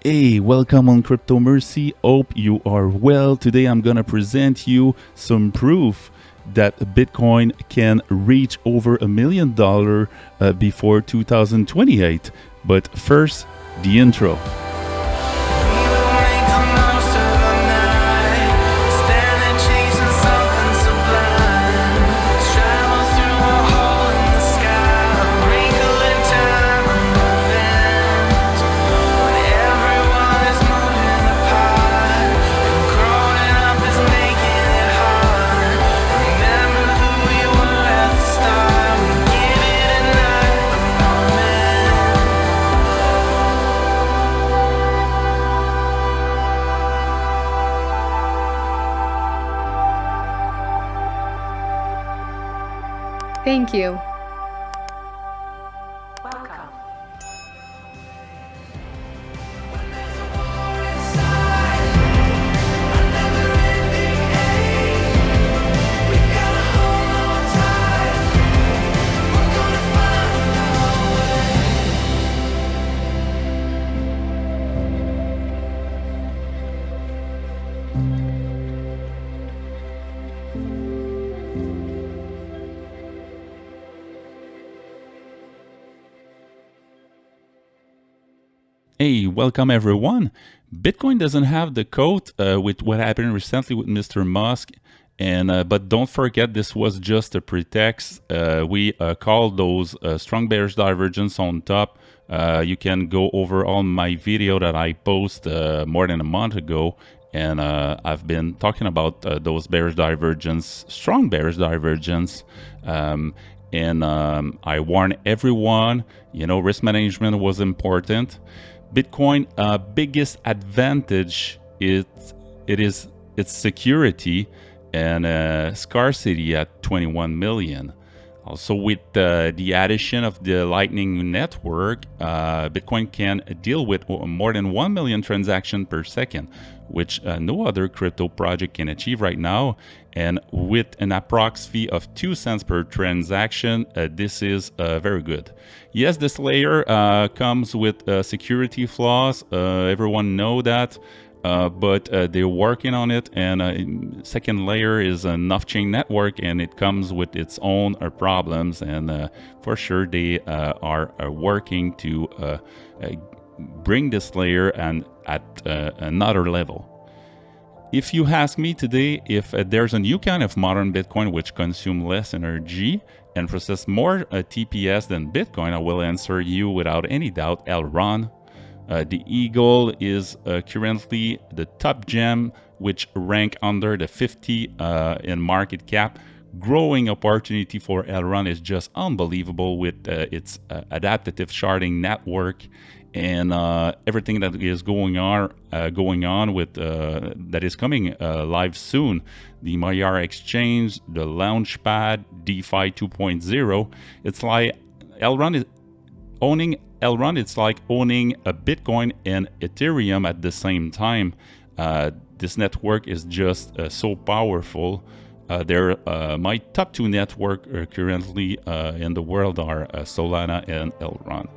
Hey, welcome on Crypto Mercy. Hope you are well. Today I'm gonna present you some proof that Bitcoin can reach over $1 million before 2028. But first, the intro. Thank you. Welcome. Hey, welcome everyone. Bitcoin doesn't have the code with what happened recently with Mr. Musk, and but don't forget this was just a pretext. We called those strong bearish divergence on top. You can go over on my video that I posted more than a month ago, and I've been talking about those bearish divergence, strong bearish divergence. I warn everyone, risk management was important. Bitcoin biggest advantage is its security and scarcity at 21 million. Also, with the addition of the Lightning Network, Bitcoin can deal with more than 1 million transactions per second, which no other crypto project can achieve right now. And with an approx fee of 2 cents per transaction, this is very good. Yes, this layer comes with security flaws. Everyone know that. But they're working on it, and second layer is an off-chain network, and it comes with its own problems, and for sure they are working to bring this layer and at another level. If you ask me today if there's a new kind of modern Bitcoin which consume less energy and process more TPS than Bitcoin, I will answer you without any doubt, Elrond. The Eagle is currently the top gem, which rank under the 50 in market cap. Growing opportunity for Elrond is just unbelievable with its adaptive sharding network and everything that is going on with that is coming live soon. The Voyager exchange, the Launchpad, DeFi 2.0. It's like Elrond is owning Elrond. It's like owning a Bitcoin and Ethereum at the same time. This network is just so powerful. They're my top two network currently in the world are Solana and Elrond.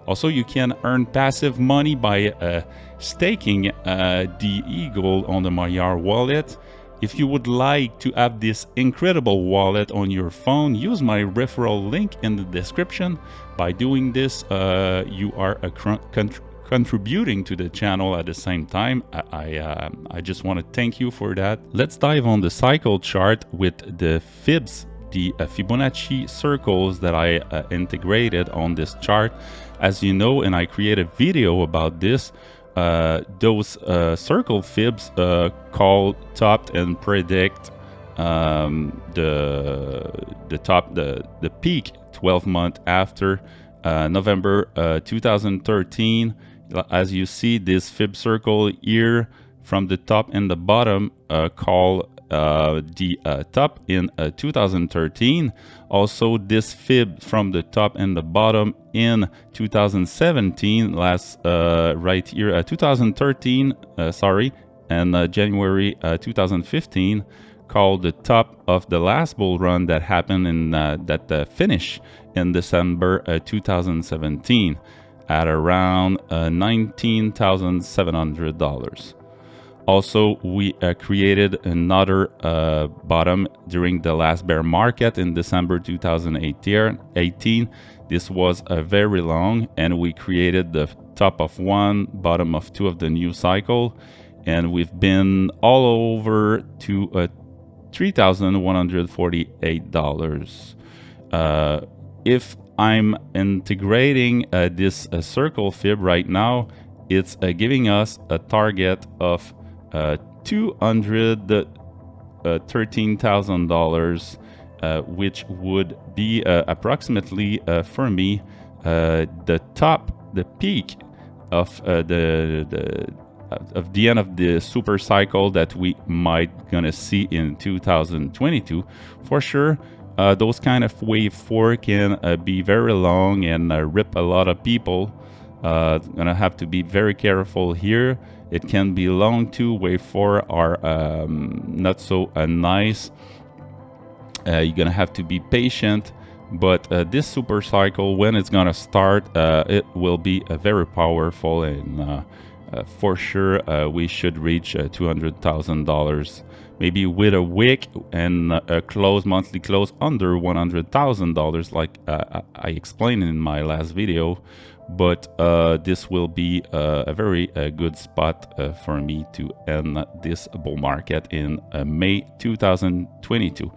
Also, you can earn passive money by staking the Eagle on the Voyager wallet. If you would like to have this incredible wallet on your phone, use my referral link in the description. By doing this, you are contributing to the channel at the same time. I just want to thank you for that. Let's dive on the cycle chart with the fibs, the Fibonacci circles that I integrated on this chart. As you know, and I created a video about this, those circle fibs call top and predict the peak 12 months after November 2013. As you see, this fib circle here from the top and the bottom call the top in 2013. Also, this fib from the top and the bottom in 2017, last right here, 2013, sorry, and January 2015, called the top of the last bull run that happened in that finish in December 2017. at around $19,700. Also, we created another bottom during the last bear market in December 2018. This was very long, and we created the top of one, bottom of two of the new cycle, and we've been all over to $3,148. If I'm integrating this circle fib right now, it's giving us a target of $213,000, which would be approximately for me the peak of the end of the super cycle that we might gonna see in 2022. For sure, those kind of wave 4 can be very long and rip a lot of people. Gonna have to be very careful here. It can be long too. Wave 4 are not so nice. You're gonna have to be patient, but this super cycle, when it's gonna start, it will be very powerful, and for sure we should reach $200,000, maybe with a wick and a monthly close under $100,000, like I explained in my last video. But this will be a very good spot for me to end this bull market in May 2022.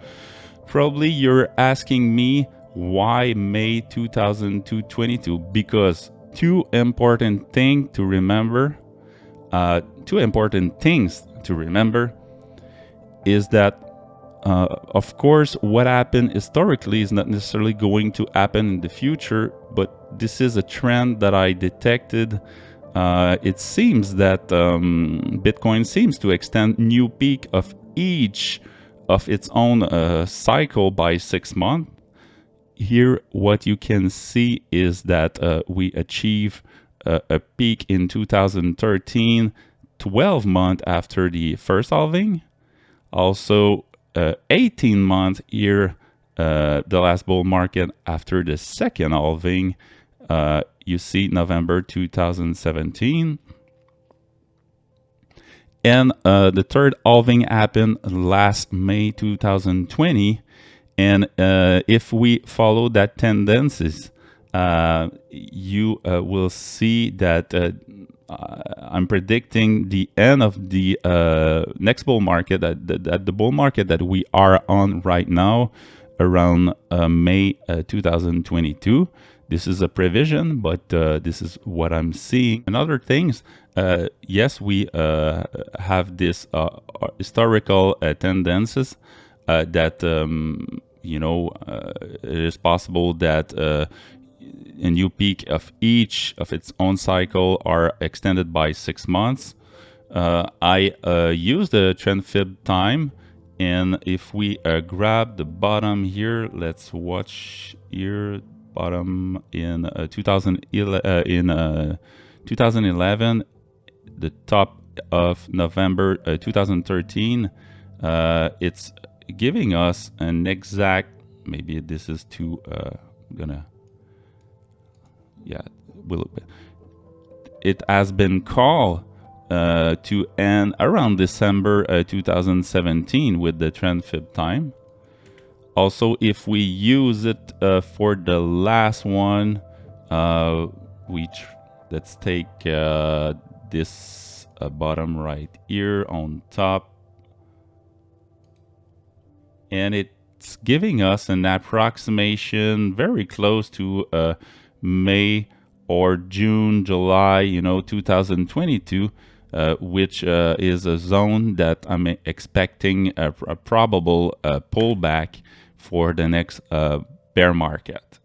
Probably you're asking me why May 2022, because two important things to remember is that of course, what happened historically is not necessarily going to happen in the future, but this is a trend that I detected. It seems that Bitcoin seems to extend new peak of each of its own cycle by 6 months. Here, what you can see is that we achieve a peak in 2013, 12 months after the first halving. Also, 18 months here, the last bull market after the second halving. You see November 2017. And the third halving happened last May 2020. And if we follow that tendencies, you will see that I'm predicting the end of the next bull market, the bull market that we are on right now, around May 2022. This is a prevision, but this is what I'm seeing. And other things, yes, we have this historical tendencies that, it is possible that a new peak of each of its own cycle are extended by 6 months. I use the trend fib time, and if we grab the bottom here, let's watch here, bottom in 2011, the top of November 2013, it's giving us an exact, maybe this is too it has been called to end around December 2017 with the trend fib time. Also, if we use it for the last one, let's take this bottom right here on top, and it's giving us an approximation very close to May or June, July, 2022, which is a zone that I'm expecting a probable pullback for the next bear market.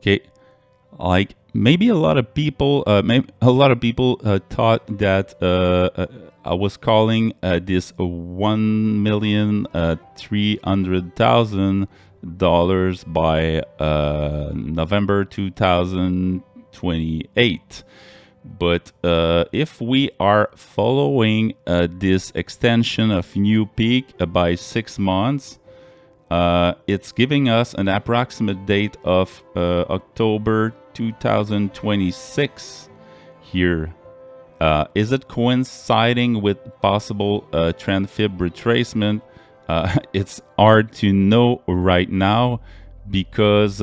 Okay, like maybe a lot of people, thought that I was calling this $1,300,000 by November 2028. But if we are following this extension of new peak by 6 months, it's giving us an approximate date of October 2026 here. Is it coinciding with possible trend fib retracement? It's hard to know right now because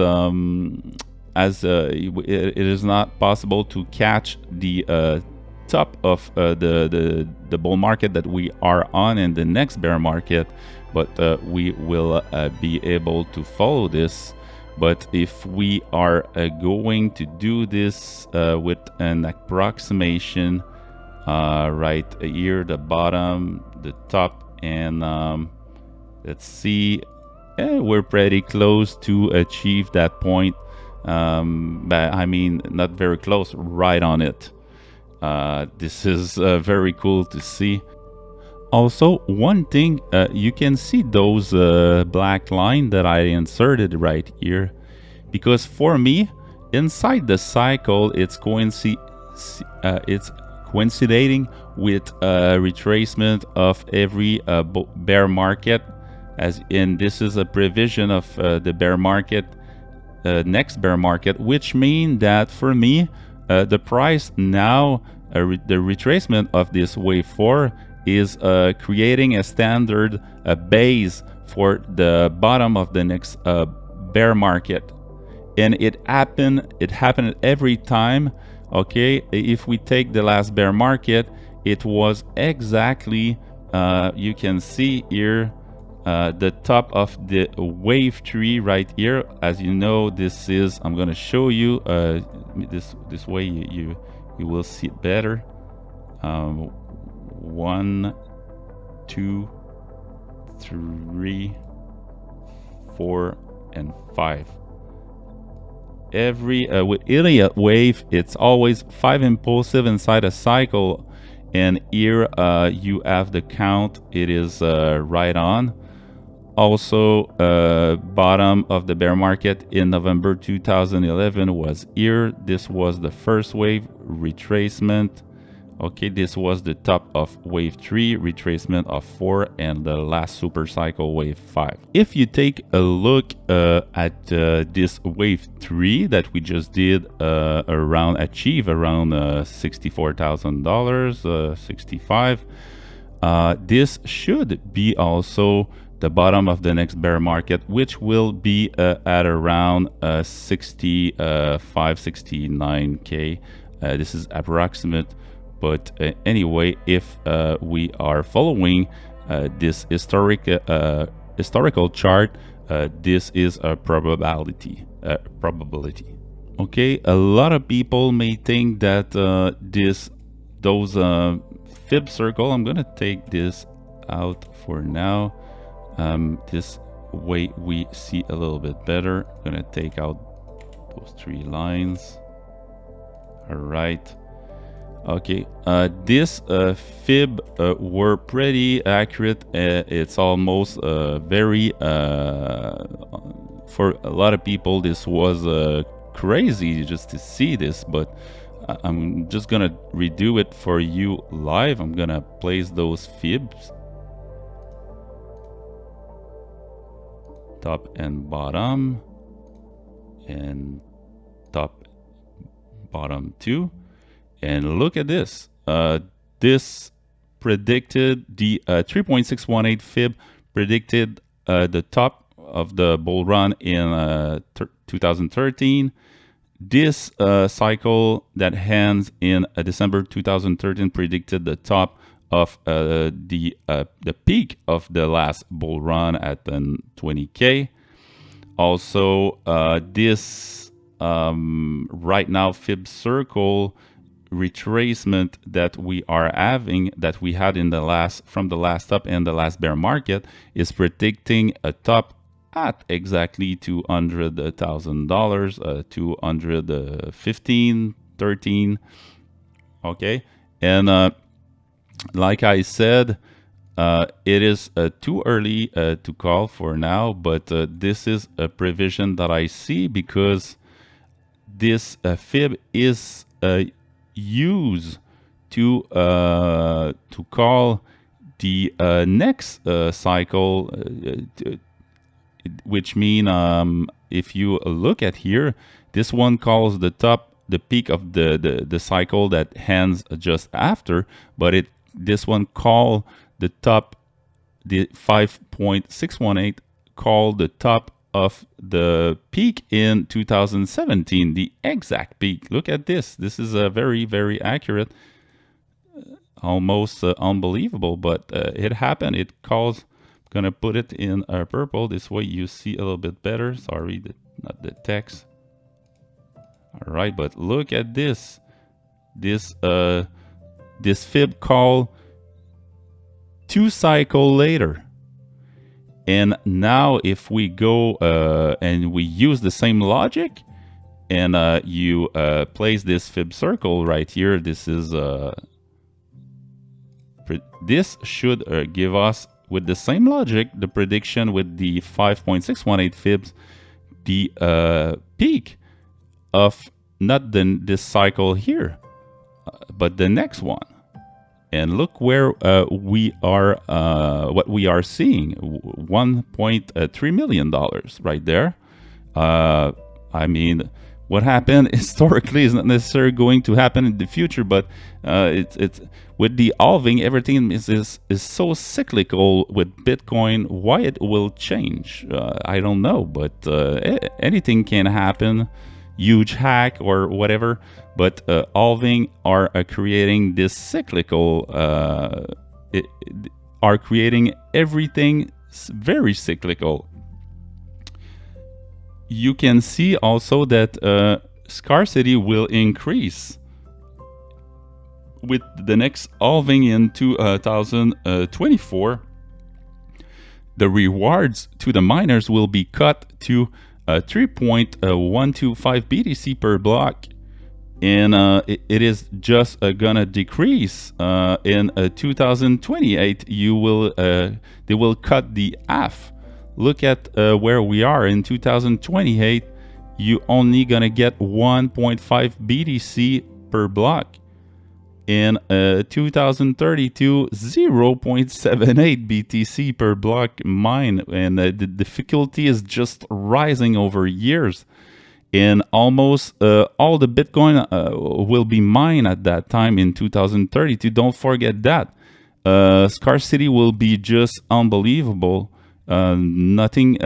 it is not possible to catch the top of the bull market that we are on in the next bear market, but we will be able to follow this. But if we are going to do this with an approximation, right here, the bottom, the top, and let's see, we're pretty close to achieve that point. But I mean, not very close, right on it. This is very cool to see. Also, one thing, you can see those black line that I inserted right here, because for me, inside the cycle, it's coinciding with retracement of every bear market, as in this is a prevision of the bear market, next bear market, which means that for me, the price now, the retracement of this wave 4 is creating a standard base for the bottom of the next bear market. And it happened every time. Okay, if we take the last bear market, it was exactly, you can see here, the top of the wave 3 right here. As you know, this is, I'm going to show you this way you will see it better. 1, 2, 3, 4, and 5. Every with Elliott wave, it's always 5 impulsive inside a cycle, and here you have the count. It is right on. Also, bottom of the bear market in November 2011 was here. This was the first wave retracement. Okay, this was the top of wave 3, retracement of 4, and the last super cycle wave 5. If you take a look at this wave 3 that we just did, achieve around $64,000, 65, this should be also the bottom of the next bear market, which will be at around 69K. This is approximate. But anyway, if we are following this historical chart, this is a probability. Okay, a lot of people may think that those fib circle. I'm gonna take this out for now. This way we see a little bit better. I'm gonna take out those 3 lines. All right. Okay, this fib were pretty accurate. It's almost very, for a lot of people, this was crazy just to see this, but I'm just gonna redo it for you live. I'm gonna place those fibs, top and bottom, and top, bottom 2. And look at this. This predicted the 3.618 fib predicted the top of the bull run in 2013. This cycle that ends in December 2013 predicted the top of the peak of the last bull run at 20K. Also, this right now fib circle retracement that we are having, that we had in the last, from the last up and the last bear market, is predicting a top at exactly $200,000, 215, 13. Okay, and like I said, it is too early to call for now, but this is a prevision that I see because this fib is used to call the next cycle, which mean if you look at here, this one calls the peak of the cycle that ends just after, but this one call the top, the 5.618 call the top of the peak in 2017, the exact peak. Look at this. This is a very, very accurate, almost unbelievable, but it happened. It calls. I'm gonna put it in purple. This way you see a little bit better. Sorry, not the text. All right, but look at this. This fib call 2 cycle later. And now if we go and we use the same logic and you place this fib circle right here, this should give us, with the same logic, the prediction with the 5.618 fibs, the peak of not this cycle here, but the next one. And look where we are, what we are seeing, $1.3 million right there. I mean, what happened historically is not necessarily going to happen in the future, but it's with the halving, everything is so cyclical with Bitcoin. Why it will change, I don't know, but anything can happen. Huge hack or whatever, but halving are creating this cyclical, are creating everything very cyclical. You can see also that scarcity will increase with the next halving in 2024. The rewards to the miners will be cut to 3.125 BTC per block, and it is just gonna decrease in 2028. They will cut the half. Look at where we are in 2028. You only gonna get 1.5 BTC per block. In 2032, 0.78 BTC per block mine, and the difficulty is just rising over years. And almost all the Bitcoin will be mined at that time in 2032. Don't forget that. Scarcity will be just unbelievable. Nothing,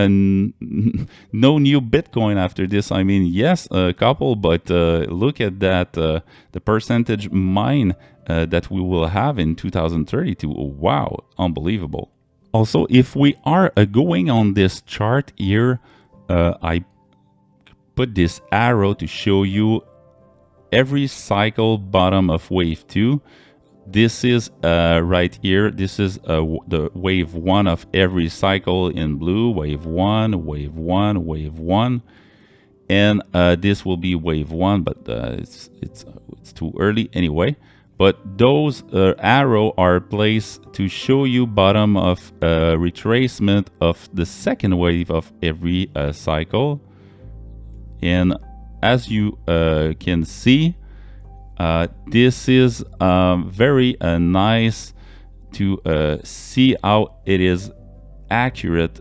no new Bitcoin after this. I mean, yes, a couple, but look at that, the percentage mine that we will have in 2032. Wow, unbelievable. Also, if we are going on this chart here, I put this arrow to show you every cycle bottom of wave 2. This is right here. This is the wave 1 of every cycle in blue. Wave 1, wave 1, wave 1, and this will be wave 1, but it's too early anyway. But those arrow are placed to show you bottom of retracement of the second wave of every cycle. And as you can see, this is very nice to see how it is accurate.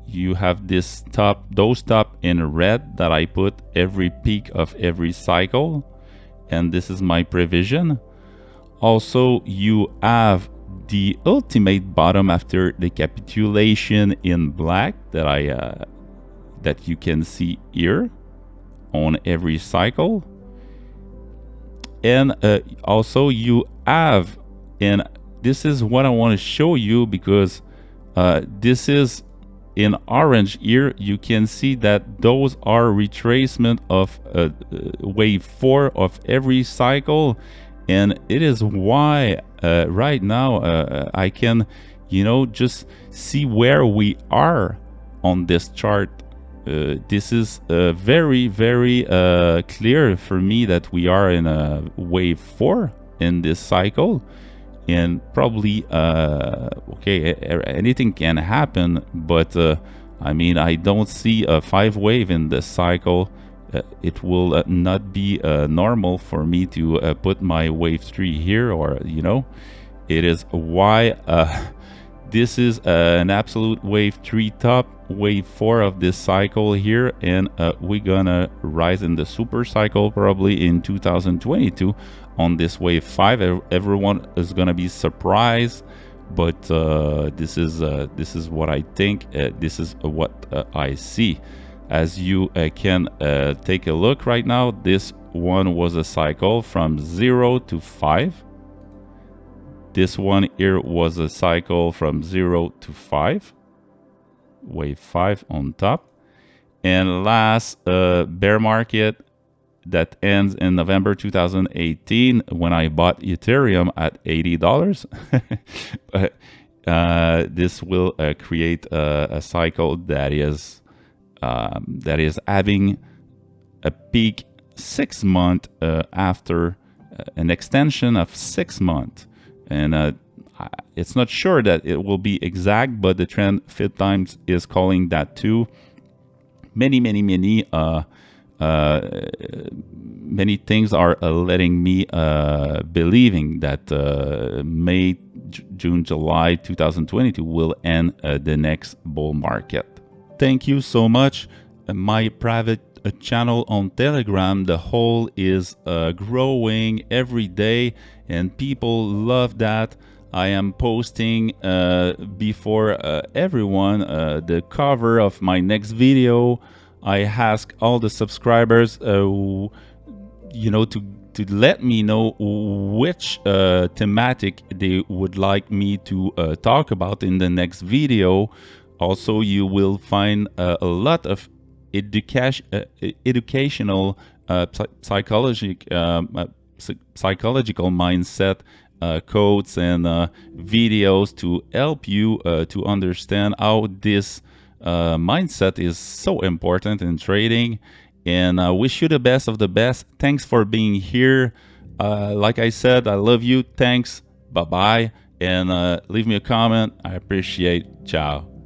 You have this those top in red that I put every peak of every cycle, and this is my prevision. Also, you have the ultimate bottom after the capitulation in black that that you can see here on every cycle. And also you have, and this is what I want to show you, because this is in orange here. You can see that those are retracement of wave 4 of every cycle, and it is why right now I can, just see where we are on this chart, this is very, very clear for me that we are in a wave 4 in this cycle. And probably, okay, anything can happen, but I mean, I don't see a 5 wave in this cycle. It will not be normal for me to put my wave 3 here, or, you know, it is why this is an absolute wave 3 top, wave 4 of this cycle here, and we're gonna rise in the super cycle probably in 2022 on this wave 5. Everyone is gonna be surprised, but this is what I think. This is what I see. As you can take a look right now, this one was a cycle from 0 to 5. This one here was a cycle from 0 to 5, wave 5 on top. And last bear market that ends in November 2018 when I bought Ethereum at $80. This will create a cycle that is having a peak 6 months after an extension of 6 months. And it's not sure that it will be exact, but the trend fit times is calling that too. Many things are letting me believing that May, June, July 2022 will end the next bull market. Thank you so much. My private channel on Telegram, the whole is growing every day, and people love that. I am posting before everyone the cover of my next video. I ask all the subscribers, you know, to let me know which thematic they would like me to talk about in the next video. Also, you will find a lot of educational psychological mindset quotes and videos to help you to understand how this mindset is so important in trading. And I wish you the best of the best. Thanks for being here. Like I said, I love you. Thanks. Bye-bye. And leave me a comment. I appreciate. Ciao.